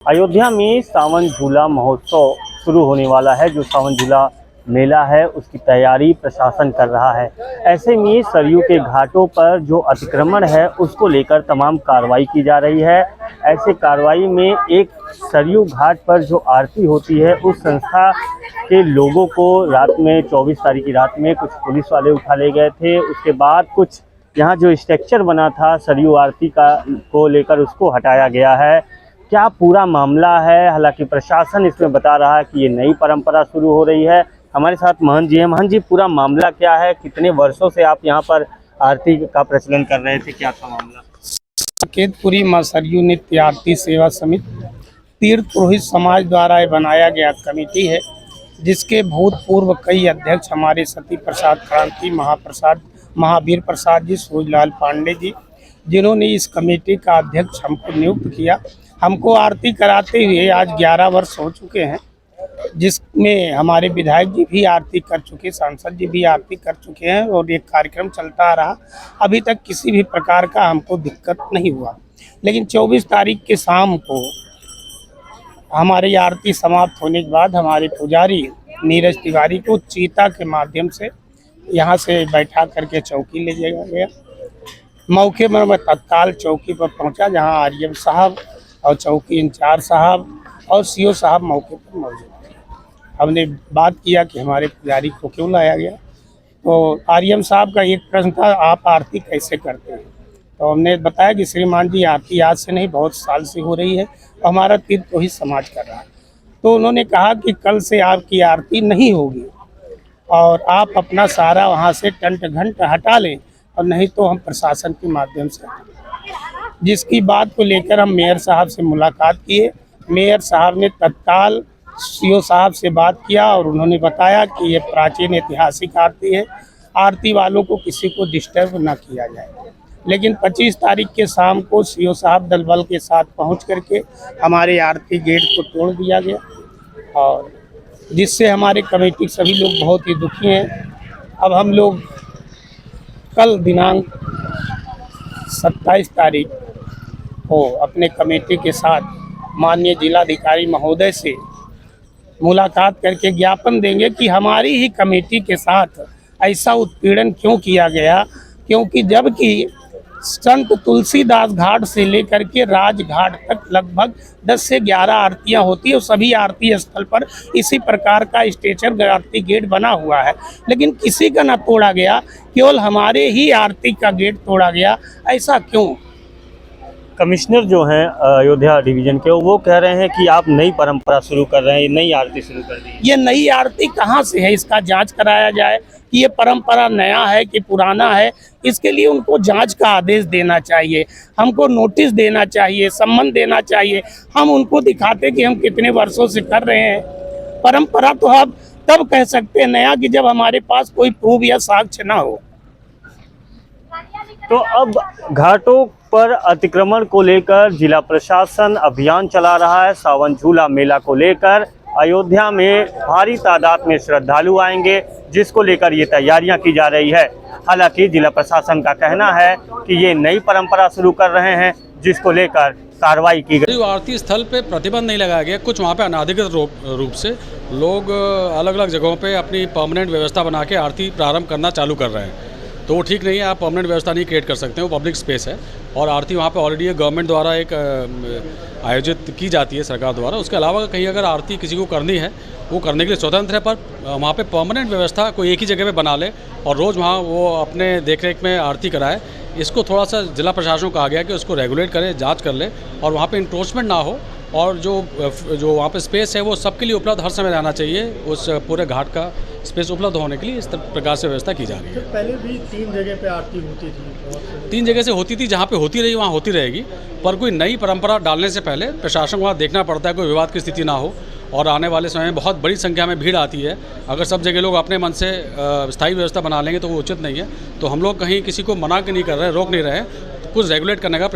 अयोध्या में सावन झूला महोत्सव शुरू होने वाला है। जो सावन झूला मेला है उसकी तैयारी प्रशासन कर रहा है। ऐसे में सरयू के घाटों पर जो अतिक्रमण है उसको लेकर तमाम कार्रवाई की जा रही है। ऐसे कार्रवाई में एक सरयू घाट पर जो आरती होती है उस संस्था के लोगों को रात में 24 तारीख की रात में कुछ पुलिस वाले उठा ले गए थे। उसके बाद कुछ यहाँ जो स्ट्रक्चर बना था सरयू आरती का को लेकर उसको हटाया गया है। क्या पूरा मामला है? हालांकि प्रशासन इसमें बता रहा है कि ये नई परंपरा शुरू हो रही है। हमारे साथ महंत जी हैं। महंत जी, पूरा मामला क्या है? कितने वर्षों से आप यहाँ पर आरती का प्रचलन कर रहे थे? क्या था मामला? साकेतपुरी मां सरयू नित्य आरती सेवा समिति तीर्थ पुरोहित समाज द्वारा ये बनाया गया कमेटी है, जिसके भूतपूर्व कई अध्यक्ष हमारे सती प्रसाद क्रांति महावीर प्रसाद जी, सूरजलाल पांडे जी, जिन्होंने इस कमेटी का अध्यक्ष हमको नियुक्त किया। हमको आरती कराते हुए आज 11 वर्ष हो चुके हैं, जिसमें हमारे विधायक जी भी आरती कर चुके, सांसद जी भी आरती कर चुके हैं और ये कार्यक्रम चलता रहा। अभी तक किसी भी प्रकार का हमको दिक्कत नहीं हुआ। लेकिन 24 तारीख के शाम को हमारी आरती समाप्त होने के बाद हमारे पुजारी नीरज तिवारी को चीता के माध्यम से यहाँ से बैठा करके चौकी ले जाया गया। मौके पर मैं तत्काल चौकी पर पहुँचा, जहाँ आर्यम साहब और चौकी इंचार्ज साहब और सीओ साहब मौके पर मौजूद थे। हमने बात किया कि हमारे पुजारी को क्यों लाया गया। तो आर्यम साहब का एक प्रश्न था, आप आरती कैसे करते हैं? तो हमने बताया कि श्रीमान जी आरती आज से नहीं बहुत साल से हो रही है, तो हमारा तीर्थ पुरोहित समाज कर रहा है। तो उन्होंने कहा कि कल से आपकी आरती नहीं होगी और आप अपना सारा वहाँ से टंट घंट हटा लें, और नहीं तो हम प्रशासन के माध्यम से, जिसकी बात को लेकर हम मेयर साहब से मुलाकात किए। मेयर साहब ने तत्काल सीओ साहब से बात किया और उन्होंने बताया कि ये प्राचीन ऐतिहासिक आरती है, आरती वालों को किसी को डिस्टर्ब ना किया जाए। लेकिन 25 तारीख के शाम को सीओ साहब दल बल के साथ पहुंच करके हमारे आरती गेट को तोड़ दिया गया, और जिससे हमारे कमेटी सभी लोग बहुत ही दुखी हैं। अब हम लोग कल दिनांक 27 तारीख को अपने कमेटी के साथ माननीय जिलाधिकारी महोदय से मुलाकात करके ज्ञापन देंगे कि हमारी ही कमेटी के साथ ऐसा उत्पीड़न क्यों किया गया, क्योंकि जबकि संत तुलसीदास घाट से लेकर के राजघाट तक लगभग 10 से 11 आरतियां होती है और सभी आरती स्थल पर इसी प्रकार का स्ट्रेचर आरती गेट बना हुआ है, लेकिन किसी का ना तोड़ा गया, केवल हमारे ही आरती का गेट तोड़ा गया। ऐसा क्यों? कमिश्नर जो हैं अयोध्या डिवीजन के, वो कह रहे हैं कि आप नई परंपरा शुरू कर रहे हैं, नई आरती शुरू कर दी। ये नई आरती कहाँ से है? इसका जांच कराया जाए कि ये परंपरा नया है कि पुराना है। इसके लिए उनको जांच का आदेश देना चाहिए, हमको नोटिस देना चाहिए, सम्मन देना चाहिए। हम उनको दिखाते कि हम कितने वर्षों से कर रहे हैं। परंपरा तो हम तब कह सकते हैं नया कि जब हमारे पास कोई प्रूफ या साक्ष्य ना हो। तो अब घाटों पर अतिक्रमण को लेकर जिला प्रशासन अभियान चला रहा है। सावन झूला मेला को लेकर अयोध्या में भारी तादाद में श्रद्धालु आएंगे, जिसको लेकर ये तैयारियां की जा रही है। हालांकि जिला प्रशासन का कहना है कि ये नई परंपरा शुरू कर रहे हैं, जिसको लेकर कार्रवाई की गई। आरती स्थल पे प्रतिबंध नहीं लगाया गया। कुछ वहाँ पे अनाधिकृत रूप से लोग अलग अलग जगहों पे अपनी परमानेंट व्यवस्था बना के आरती प्रारंभ करना चालू कर रहे हैं, तो वो ठीक नहीं है। आप परमानेंट व्यवस्था नहीं क्रिएट कर सकते हैं, वो पब्लिक स्पेस है और आरती वहाँ पे ऑलरेडी गवर्नमेंट द्वारा एक आयोजित की जाती है सरकार द्वारा। उसके अलावा कहीं अगर आरती किसी को करनी है वो करने के लिए स्वतंत्र है, पर वहाँ पे परमानेंट व्यवस्था कोई एक ही जगह पे बना ले और रोज़ वहाँ वो अपने देखरेख में आरती कराए। इसको थोड़ा सा जिला प्रशासन को कहा गया कि उसको रेगुलेट करें, जाँच कर ले और वहाँ पर इंक्रोचमेंट ना हो, और जो वहाँ पे स्पेस है वो सबके लिए उपलब्ध हर समय रहना चाहिए। उस पूरे घाट का स्पेस उपलब्ध होने के लिए इस प्रकार से व्यवस्था की जा रही है। पहले भी 3 जगह पे आरती होती थी, 3 जगह से होती थी, जहाँ पे होती रही वहाँ होती रहेगी। पर कोई नई परंपरा डालने से पहले प्रशासन को वहाँ देखना पड़ता है कोई विवाद की स्थिति ना हो, और आने वाले समय में बहुत बड़ी संख्या में भीड़ आती है। अगर सब जगह लोग अपने मन से स्थायी व्यवस्था बना लेंगे तो वो उचित नहीं है। तो हम लोग कहीं किसी को मना नहीं कर रहे हैं, रोक नहीं रहे हैं, कुछ रेगुलेट करने का